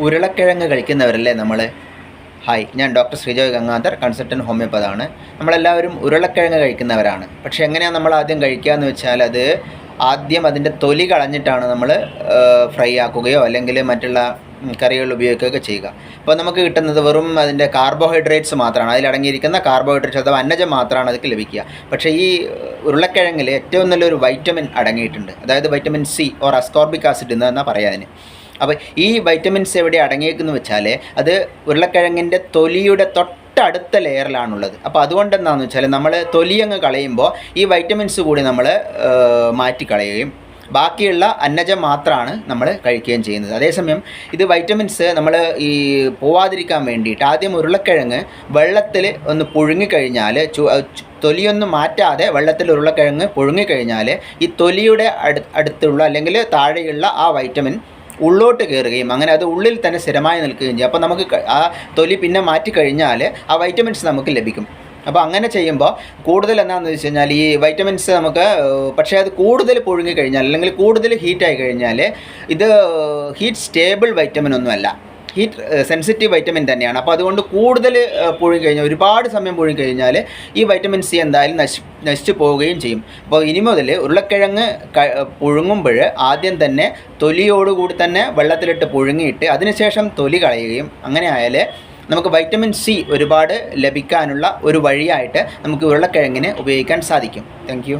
ഉരുളക്കിഴങ്ങ് കഴിക്കുന്നവരല്ലേ നമ്മൾ? ഹായ്, ഞാൻ ഡോക്ടർ ശ്രീജോയ് ഗംഗാധർ, കൺസൾട്ടൻറ്റ് ഹോമിയോപ്പതാണ്. നമ്മളെല്ലാവരും ഉരുളക്കിഴങ്ങ് കഴിക്കുന്നവരാണ്. പക്ഷേ എങ്ങനെയാണ് നമ്മൾ ആദ്യം കഴിക്കുക എന്ന് വെച്ചാൽ, ആദ്യം അതിൻ്റെ തൊലി കളഞ്ഞിട്ടാണ് നമ്മൾ ഫ്രൈ ആക്കുകയോ അല്ലെങ്കിൽ മറ്റുള്ള കറികൾ ഉപയോഗിക്കുകയൊക്കെ ചെയ്യുക. അപ്പോൾ നമുക്ക് കിട്ടുന്നത് വെറും അതിൻ്റെ കാർബോഹൈഡ്രേറ്റ്സ് മാത്രമാണ്, അതിലടങ്ങിയിരിക്കുന്ന കാർബോഹൈഡ്രേറ്റ്സ് അഥവാ അന്നജം മാത്രമാണ് അതിൽ ലഭിക്കുക. പക്ഷേ ഈ ഉരുളക്കിഴങ്ങിൽ ഏറ്റവും നല്ലൊരു വൈറ്റമിൻ അടങ്ങിയിട്ടുണ്ട്, അതായത് vitamin C or ascorbic acid എന്നാണ് പറയുക അതിന്. അപ്പോൾ ഈ വൈറ്റമിൻസ് എവിടെ അടങ്ങിയേക്കെന്ന് വെച്ചാൽ, അത് ഉരുളക്കിഴങ്ങിൻ്റെ തൊലിയുടെ തൊട്ടടുത്ത ലെയറിലാണുള്ളത്. അപ്പോൾ അതുകൊണ്ട് എന്താണെന്ന് വെച്ചാൽ, നമ്മൾ തൊലിയങ്ങ് കളയുമ്പോൾ ഈ വൈറ്റമിൻസ് കൂടി നമ്മൾ മാറ്റിക്കളയുകയും ബാക്കിയുള്ള അന്നജം മാത്രമാണ് നമ്മൾ കഴിക്കുകയും ചെയ്യുന്നത്. അതേസമയം ഇത് വൈറ്റമിൻസ് നമ്മൾ ഈ പോവാതിരിക്കാൻ വേണ്ടിയിട്ട് ആദ്യം ഉരുളക്കിഴങ്ങ് വെള്ളത്തിൽ ഒന്ന് പുഴുങ്ങിക്കഴിഞ്ഞാൽ, തൊലിയൊന്നും മാറ്റാതെ വെള്ളത്തിൽ ഉരുളക്കിഴങ്ങ് പുഴുങ്ങിക്കഴിഞ്ഞാൽ ഈ തൊലിയുടെ അടുത്തുള്ള അല്ലെങ്കിൽ താഴെയുള്ള ആ വൈറ്റമിൻ ഉള്ളോട്ട് കയറുകയും അങ്ങനെ അത് ഉള്ളിൽ തന്നെ സ്ഥിരമായി നിൽക്കുകയും ചെയ്യും. അപ്പോൾ നമുക്ക് ആ തൊലി പിന്നെ മാറ്റിക്കഴിഞ്ഞാൽ ആ വൈറ്റമിൻസ് നമുക്ക് ലഭിക്കും. അപ്പോൾ അങ്ങനെ ചെയ്യുമ്പോൾ കൂടുതൽ എന്താണെന്ന് വെച്ച് കഴിഞ്ഞാൽ, ഈ വൈറ്റമിൻസ് നമുക്ക്, പക്ഷേ അത് കൂടുതൽ പുഴുങ്ങിക്കഴിഞ്ഞാൽ അല്ലെങ്കിൽ കൂടുതൽ ഹീറ്റായി കഴിഞ്ഞാൽ ഇത് ഹീറ്റ് സ്റ്റേബിൾ വൈറ്റമിൻ ഒന്നുമല്ല, ഹീറ്റ് സെൻസിറ്റീവ് വൈറ്റമിൻ തന്നെയാണ്. അപ്പോൾ അതുകൊണ്ട് കൂടുതൽ പുഴുങ്ങിക്കഴിഞ്ഞാൽ, ഒരുപാട് സമയം പുഴുങ്ങിക്കഴിഞ്ഞാൽ ഈ വൈറ്റമിൻ സി എന്തായാലും നശിച്ചു പോവുകയും ചെയ്യും. അപ്പോൾ ഇനി മുതൽ ഉരുളക്കിഴങ്ങ് പുഴുങ്ങുമ്പോൾ ആദ്യം തന്നെ തൊലിയോടുകൂടി തന്നെ വെള്ളത്തിലിട്ട് പുഴുങ്ങിയിട്ട് അതിനുശേഷം തൊലി കളയുകയും, അങ്ങനെ ആയാൽ നമുക്ക് വൈറ്റമിൻ സി ഒരുപാട് ലഭിക്കാനുള്ള ഒരു വഴിയായിട്ട് നമുക്ക് ഉരുളക്കിഴങ്ങിനെ ഉപയോഗിക്കാൻ സാധിക്കും. Thank you.